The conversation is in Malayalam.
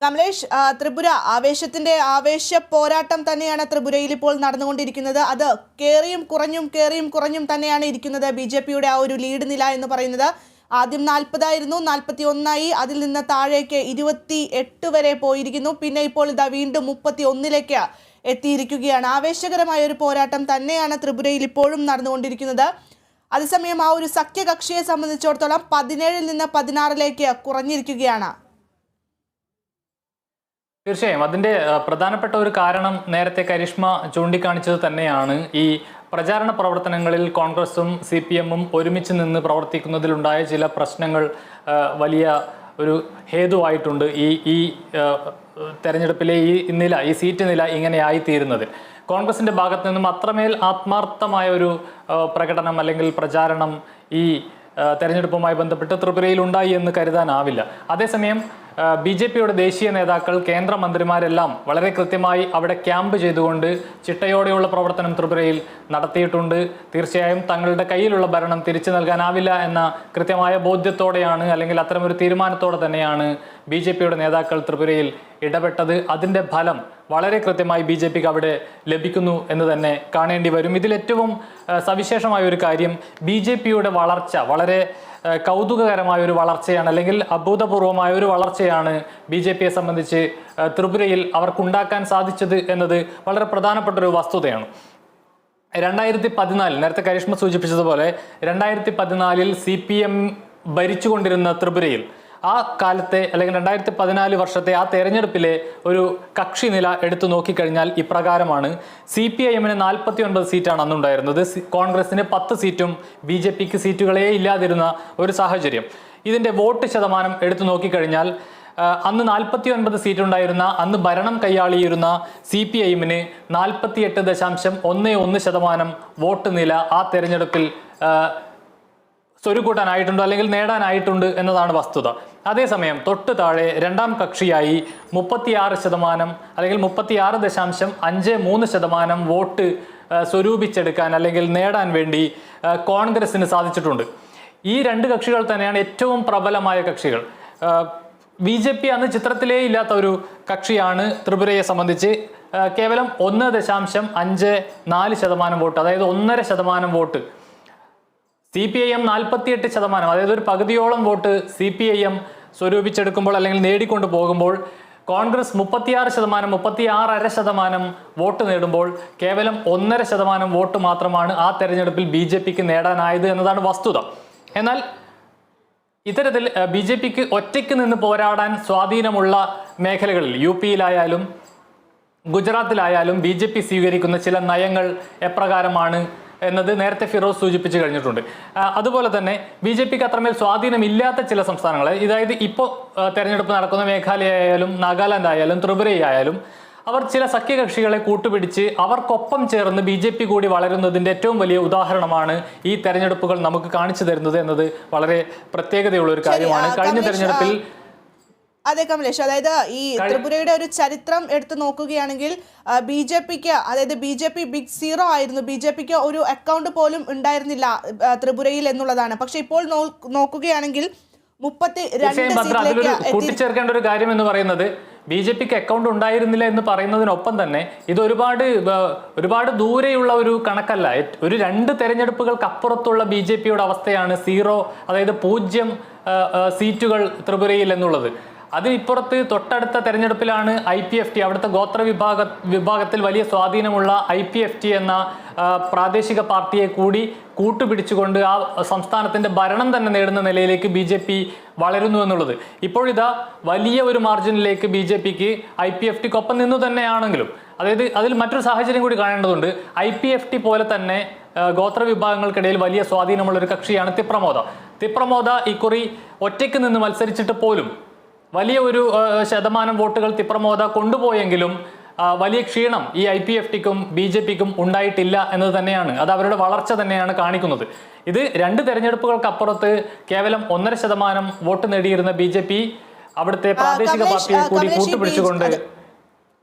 കമലേഷ്, ത്രിപുര ആവേശ പോരാട്ടം തന്നെയാണ് ത്രിപുരയിൽ ഇപ്പോൾ നടന്നുകൊണ്ടിരിക്കുന്നത്. അത് കേറിയും കുറഞ്ഞും തന്നെയാണ് ഇരിക്കുന്നത്. ബി.ജെ.പിയുടെ ആ ഒരു ലീഡ് നില എന്ന് പറയുന്നത് ആദ്യം 40 41, അതിൽ നിന്ന് താഴേക്ക് 28 വരെ പോയിരിക്കുന്നു. പിന്നെ ഇപ്പോൾ ഇതാ വീണ്ടും 31 എത്തിയിരിക്കുകയാണ്. ആവേശകരമായ ഒരു പോരാട്ടം തന്നെയാണ് ത്രിപുരയിൽ ഇപ്പോഴും നടന്നുകൊണ്ടിരിക്കുന്നത്. അതേസമയം ആ ഒരു സഖ്യകക്ഷിയെ സംബന്ധിച്ചിടത്തോളം 17 നിന്ന് 16 കുറഞ്ഞിരിക്കുകയാണ്. തീർച്ചയായും അതിന്റെ പ്രധാനപ്പെട്ട ഒരു കാരണം നേരത്തെ കരിഷ്മ ചൂണ്ടിക്കാണിച്ചത് തന്നെയാണ്. ഈ പ്രചാരണ പ്രവർത്തനങ്ങളിൽ കോൺഗ്രസും CPM-ഉം ഒരുമിച്ച് നിന്ന് പ്രവർത്തിക്കുന്നതിലുണ്ടായ ചില പ്രശ്നങ്ങൾ വലിയ ഒരു ഹേതുവായിട്ടുണ്ട് ഈ തെരഞ്ഞെടുപ്പിലെ ഈ സീറ്റ് നില ഇങ്ങനെയായി തീരുന്നത്. കോൺഗ്രസിന്റെ ഭാഗത്ത് നിന്നും അത്രമേൽ ആത്മാർത്ഥമായ ഒരു പ്രകടനം അല്ലെങ്കിൽ പ്രചാരണം ഈ തെരഞ്ഞെടുപ്പുമായി ബന്ധപ്പെട്ട് ത്രിപുരയിൽ ഉണ്ടായി എന്ന് കരുതാനാവില്ല. അതേസമയം BJP-യുടെ ദേശീയ നേതാക്കൾ, കേന്ദ്രമന്ത്രിമാരെല്ലാം വളരെ കൃത്യമായി അവിടെ ക്യാമ്പ് ചെയ്തുകൊണ്ട് ചിട്ടയോടെയുള്ള പ്രവർത്തനം ത്രിപുരയിൽ നടത്തിയിട്ടുണ്ട്. തീർച്ചയായും തങ്ങളുടെ കയ്യിലുള്ള ഭരണം തിരിച്ചു നൽകാനാവില്ല എന്ന കൃത്യമായ ബോധ്യത്തോടെയാണ്, അല്ലെങ്കിൽ അത്തരമൊരു തീരുമാനത്തോടെ തന്നെയാണ് BJP-യുടെ നേതാക്കൾ ത്രിപുരയിൽ ഇടപെട്ടത്. അതിൻ്റെ ഫലം വളരെ കൃത്യമായി BJP-ക്ക് അവിടെ ലഭിക്കുന്നു എന്ന് തന്നെ കാണേണ്ടി വരും. ഇതിലേറ്റവും സവിശേഷമായ ഒരു കാര്യം, BJP-യുടെ വളർച്ച വളരെ കൗതുകകരമായ ഒരു വളർച്ചയാണ്, അല്ലെങ്കിൽ അഭൂതപൂർവമായ ഒരു വളർച്ചയാണ് BJP-യെ സംബന്ധിച്ച് ത്രിപുരയിൽ അവർക്കുണ്ടാക്കാൻ സാധിച്ചത് എന്നത് വളരെ പ്രധാനപ്പെട്ട ഒരു വസ്തുതയാണ്. 2014 നേരത്തെ കരിഷ്മ സൂചിപ്പിച്ചതുപോലെ 2014 CPM ഭരിച്ചുകൊണ്ടിരുന്ന ത്രിപുരയിൽ ആ കാലത്തെ അല്ലെങ്കിൽ 2014 വർഷത്തെ ആ തെരഞ്ഞെടുപ്പിലെ ഒരു കക്ഷി നില എടുത്തു നോക്കിക്കഴിഞ്ഞാൽ ഇപ്രകാരമാണ്. CPIM-ന് 49 സീറ്റാണ് അന്നുണ്ടായിരുന്നത്. കോൺഗ്രസിന് 10 സീറ്റും BJP-ക്ക് സീറ്റുകളേ ഇല്ലാതിരുന്ന ഒരു സാഹചര്യം. ഇതിൻ്റെ വോട്ട് ശതമാനം എടുത്തു നോക്കിക്കഴിഞ്ഞാൽ അന്ന് 49 സീറ്റുണ്ടായിരുന്ന, അന്ന് ഭരണം കൈയാളിയിരുന്ന CPIM-ന് 48.11% വോട്ട് നില ആ തെരഞ്ഞെടുപ്പിൽ സ്വരുക്കൂട്ടാനായിട്ടുണ്ട്, അല്ലെങ്കിൽ നേടാനായിട്ടുണ്ട് എന്നതാണ് വസ്തുത. അതേസമയം തൊട്ട് താഴെ രണ്ടാം കക്ഷിയായി 36% അല്ലെങ്കിൽ 36.53% വോട്ട് സ്വരൂപിച്ചെടുക്കാൻ അല്ലെങ്കിൽ നേടാൻ വേണ്ടി കോൺഗ്രസിന് സാധിച്ചിട്ടുണ്ട്. ഈ രണ്ട് കക്ഷികൾ തന്നെയാണ് ഏറ്റവും പ്രബലമായ കക്ഷികൾ. BJP അന്ന് ചിത്രത്തിലേ ഇല്ലാത്ത ഒരു കക്ഷിയാണ് ത്രിപുരയെ സംബന്ധിച്ച്. കേവലം 1.54% വോട്ട്, അതായത് 1.5% വോട്ട്. CPIM 48%, അതായത് ഒരു പകുതിയോളം വോട്ട് CPIM സ്വരൂപിച്ചെടുക്കുമ്പോൾ അല്ലെങ്കിൽ നേടിക്കൊണ്ട് പോകുമ്പോൾ, കോൺഗ്രസ് 36%, 36.5% വോട്ട് നേടുമ്പോൾ കേവലം 1.5% വോട്ട് മാത്രമാണ് ആ തെരഞ്ഞെടുപ്പിൽ BJP-ക്ക് നേടാനായത് എന്നതാണ് വസ്തുത. എന്നാൽ ഇത്തരത്തിൽ BJP-ക്ക് ഒറ്റയ്ക്ക് നിന്ന് പോരാടാൻ സ്വാധീനമുള്ള മേഖലകളിൽ UP-യിലായാലും ഗുജറാത്തിലായാലും BJP സ്വീകരിക്കുന്ന ചില നയങ്ങൾ എപ്രകാരമാണ് എന്നത് നേരത്തെ ഫിറോസ് സൂചിപ്പിച്ചു കഴിഞ്ഞിട്ടുണ്ട്. അതുപോലെ തന്നെ BJP-ക്ക് അത്രമേൽ സ്വാധീനമില്ലാത്ത ചില സംസ്ഥാനങ്ങൾ, അതായത് ഇപ്പോൾ തെരഞ്ഞെടുപ്പ് നടക്കുന്ന മേഘാലയ ആയാലും നാഗാലാൻഡ് ആയാലും ത്രിപുരയായാലും, അവർ ചില സഖ്യകക്ഷികളെ കൂട്ടുപിടിച്ച് അവർക്കൊപ്പം ചേർന്ന് BJP കൂടി വളരുന്നതിൻ്റെ ഏറ്റവും വലിയ ഉദാഹരണമാണ് ഈ തെരഞ്ഞെടുപ്പുകൾ നമുക്ക് കാണിച്ചു തരുന്നത് എന്നത് വളരെ പ്രത്യേകതയുള്ള ഒരു കാര്യമാണ്. കഴിഞ്ഞ തെരഞ്ഞെടുപ്പിൽ അതെ കമലേഷ്, അതായത് ഈ ത്രിപുരയുടെ ഒരു ചരിത്രം എടുത്തു നോക്കുകയാണെങ്കിൽ BJP-ക്ക്, അതായത് BJP ബിഗ് സീറോ ആയിരുന്നു. BJP-ക്ക് ഒരു അക്കൗണ്ട് പോലും ഉണ്ടായിരുന്നില്ല ത്രിപുരയിൽ എന്നുള്ളതാണ്. പക്ഷെ ഇപ്പോൾ നോക്കുകയാണെങ്കിൽ 32 കൂട്ടിച്ചേർക്കേണ്ട ഒരു കാര്യം എന്ന് പറയുന്നത്, BJP-ക്ക് അക്കൗണ്ട് ഉണ്ടായിരുന്നില്ല എന്ന് പറയുന്നതിനൊപ്പം തന്നെ ഇത് ഒരുപാട് ദൂരെയുള്ള ഒരു കണക്കല്ല. ഒരു 2 തെരഞ്ഞെടുപ്പുകൾക്ക് അപ്പുറത്തുള്ള BJP-യുടെ അവസ്ഥയാണ് സീറോ, അതായത് 0 സീറ്റുകൾ ത്രിപുരയിൽ എന്നുള്ളത്. അതിനിപ്പുറത്ത് തൊട്ടടുത്ത തെരഞ്ഞെടുപ്പിലാണ് IPFT, അവിടുത്തെ ഗോത്ര വിഭാഗത്തിൽ വലിയ സ്വാധീനമുള്ള IPFT എന്ന പ്രാദേശിക പാർട്ടിയെ കൂടി കൂട്ടുപിടിച്ചുകൊണ്ട് ആ സംസ്ഥാനത്തിന്റെ ഭരണം തന്നെ നേടുന്ന നിലയിലേക്ക് BJP വളരുന്നു എന്നുള്ളത്. ഇപ്പോഴിതാ വലിയ ഒരു മാർജിനിലേക്ക് BJP-ക്ക് IPFT-ക്കൊപ്പം നിന്നു തന്നെയാണെങ്കിലും, അതായത് അതിൽ മറ്റൊരു സാഹചര്യം കൂടി കാണേണ്ടതുണ്ട്. IPFT പോലെ തന്നെ ഗോത്ര വിഭാഗങ്ങൾക്കിടയിൽ വലിയ സ്വാധീനമുള്ള ഒരു കക്ഷിയാണ് തിപ്രമോദ. ഇക്കുറി ഒറ്റയ്ക്ക് നിന്ന് മത്സരിച്ചിട്ട് പോലും വലിയ ഒരു ശതമാനം വോട്ടുകൾ തിപ്രമോദ കൊണ്ടുപോയെങ്കിലും വലിയ ക്ഷീണം ഈ IPFT-ക്കും BJP-ക്കും ഉണ്ടായിട്ടില്ല എന്നത് തന്നെയാണ്, അത് അവരുടെ വളർച്ച തന്നെയാണ് കാണിക്കുന്നത്. ഇത് 2 തെരഞ്ഞെടുപ്പുകൾക്ക് അപ്പുറത്ത് കേവലം 1.5% വോട്ട് നേടിയിരുന്ന BJP അവിടുത്തെ പ്രാദേശിക പാർട്ടിയെ കൂടി കൂട്ടുപിടിച്ചുകൊണ്ട്